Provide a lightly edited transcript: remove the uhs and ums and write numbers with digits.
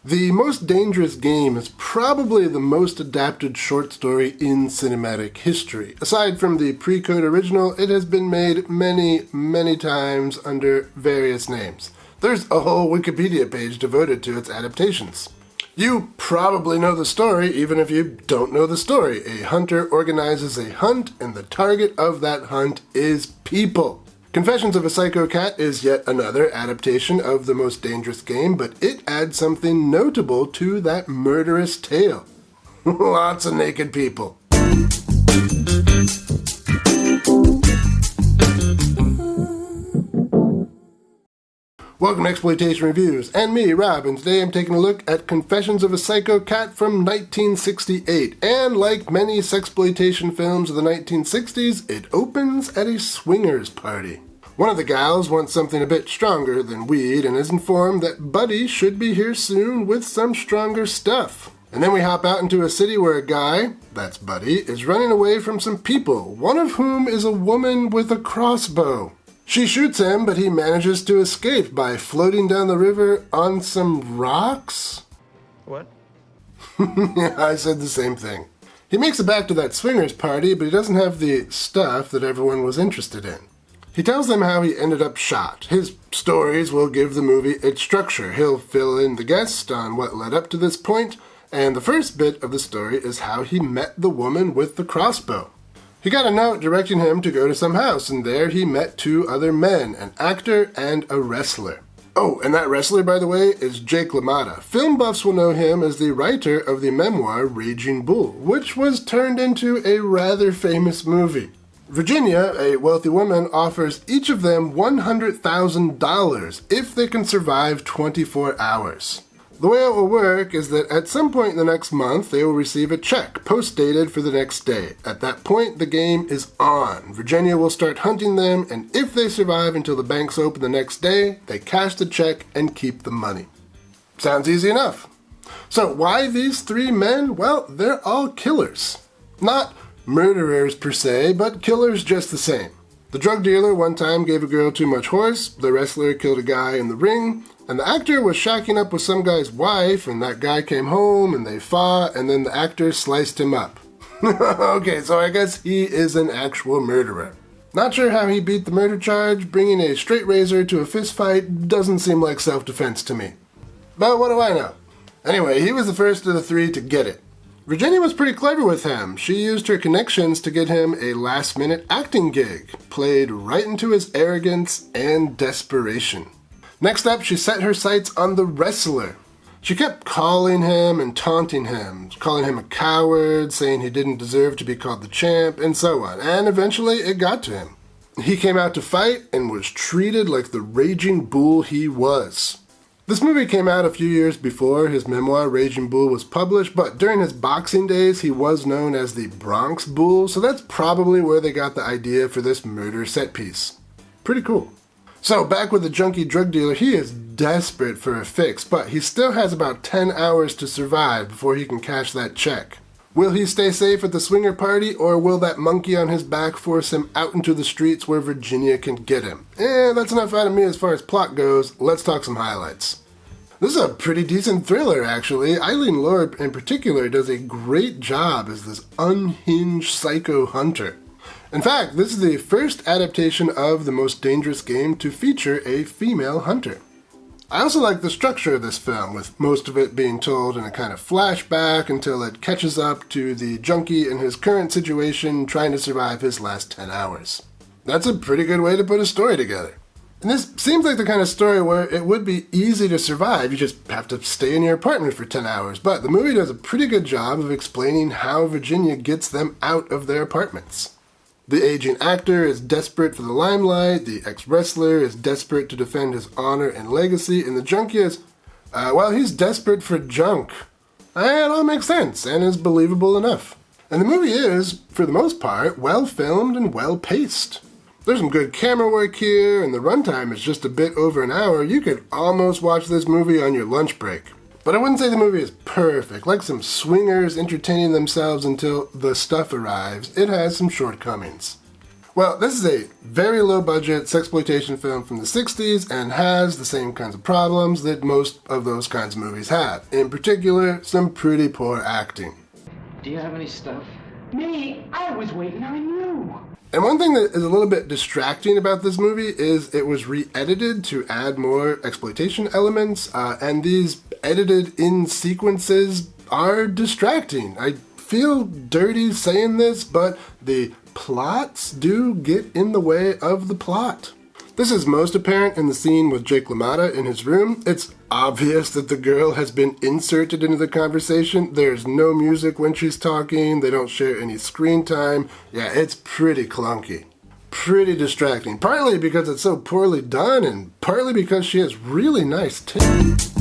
The Most Dangerous Game is probably the most adapted short story in cinematic history. Aside from the pre-code original, it has been made many, many times under various names. There's a whole Wikipedia page devoted to its adaptations. You probably know the story, even if you don't know the story. A hunter organizes a hunt, and the target of that hunt is people. Confessions of a Psycho Cat is yet another adaptation of The Most Dangerous Game, but it adds something notable to that murderous tale. Lots of naked people. Welcome to Exploitation Reviews, and me, Rob, and today I'm taking a look at Confessions of a Psycho Cat from 1968, and like many sexploitation films of the 1960s, it opens at a swingers party. One of the gals wants something a bit stronger than weed and is informed that Buddy should be here soon with some stronger stuff. And then we hop out into a city where a guy, that's Buddy, is running away from some people, one of whom is a woman with a crossbow. She shoots him, but he manages to escape by floating down the river on some rocks? What? Yeah, I said the same thing. He makes it back to that swingers party, but he doesn't have the stuff that everyone was interested in. He tells them how he ended up shot. His stories will give the movie its structure. He'll fill in the guest on what led up to this point, and the first bit of the story is how he met the woman with the crossbow. He got a note directing him to go to some house, and there he met two other men, an actor and a wrestler. Oh, and that wrestler, by the way, is Jake LaMotta. Film buffs will know him as the writer of the memoir Raging Bull, which was turned into a rather famous movie. Virginia, a wealthy woman, offers each of them $100,000 if they can survive 24 hours. The way it will work is that at some point in the next month, they will receive a check, post-dated for the next day. At that point, the game is on. Virginia will start hunting them, and if they survive until the banks open the next day, they cash the check and keep the money. Sounds easy enough. So why these three men? Well, they're all killers. Not murderers per se, but killers just the same. The drug dealer one time gave a girl too much horse, the wrestler killed a guy in the ring, and the actor was shacking up with some guy's wife, and that guy came home, and they fought, and then the actor sliced him up. Okay, so I guess he is an actual murderer. Not sure how he beat the murder charge. Bringing a straight razor to a fist fight doesn't seem like self-defense to me. But what do I know? Anyway, he was the first of the three to get it. Virginia was pretty clever with him. She used her connections to get him a last-minute acting gig, played right into his arrogance and desperation. Next up, she set her sights on the wrestler. She kept calling him and taunting him, calling him a coward, saying he didn't deserve to be called the champ, and so on. And eventually, it got to him. He came out to fight and was treated like the raging bull he was. This movie came out a few years before his memoir, Raging Bull, was published, but during his boxing days, he was known as the Bronx Bull, so that's probably where they got the idea for this murder set piece. Pretty cool. So, back with the junkie drug dealer, he is desperate for a fix, but he still has about 10 hours to survive before he can cash that check. Will he stay safe at the swinger party, or will that monkey on his back force him out into the streets where Virginia can get him? That's enough out of me as far as plot goes. Let's talk some highlights. This is a pretty decent thriller, actually. Eileen Lord, in particular, does a great job as this unhinged psycho hunter. In fact, this is the first adaptation of The Most Dangerous Game to feature a female hunter. I also like the structure of this film, with most of it being told in a kind of flashback until it catches up to the junkie in his current situation trying to survive his last 10 hours. That's a pretty good way to put a story together. And this seems like the kind of story where it would be easy to survive. You just have to stay in your apartment for 10 hours. But the movie does a pretty good job of explaining how Virginia gets them out of their apartments. The aging actor is desperate for the limelight, the ex-wrestler is desperate to defend his honor and legacy, and the junkie is, he's desperate for junk. It all makes sense and is believable enough. And the movie is, for the most part, well filmed and well paced. There's some good camera work here, and the runtime is just a bit over an hour. You could almost watch this movie on your lunch break. But I wouldn't say the movie is perfect. Like some swingers entertaining themselves until the stuff arrives, it has some shortcomings. Well, this is a very low-budget sexploitation film from the 60s and has the same kinds of problems that most of those kinds of movies have. In particular, some pretty poor acting. Do you have any stuff? Me? I was waiting on you. And one thing that is a little bit distracting about this movie is it was re-edited to add more exploitation elements, and these edited-in sequences are distracting. I feel dirty saying this, but the plots do get in the way of the plot. This is most apparent in the scene with Jake LaMotta in his room. It's obvious that the girl has been inserted into the conversation. There's no music when she's talking. They don't share any screen time. Yeah, it's pretty clunky. Pretty distracting. Partly because it's so poorly done and partly because she has really nice tits.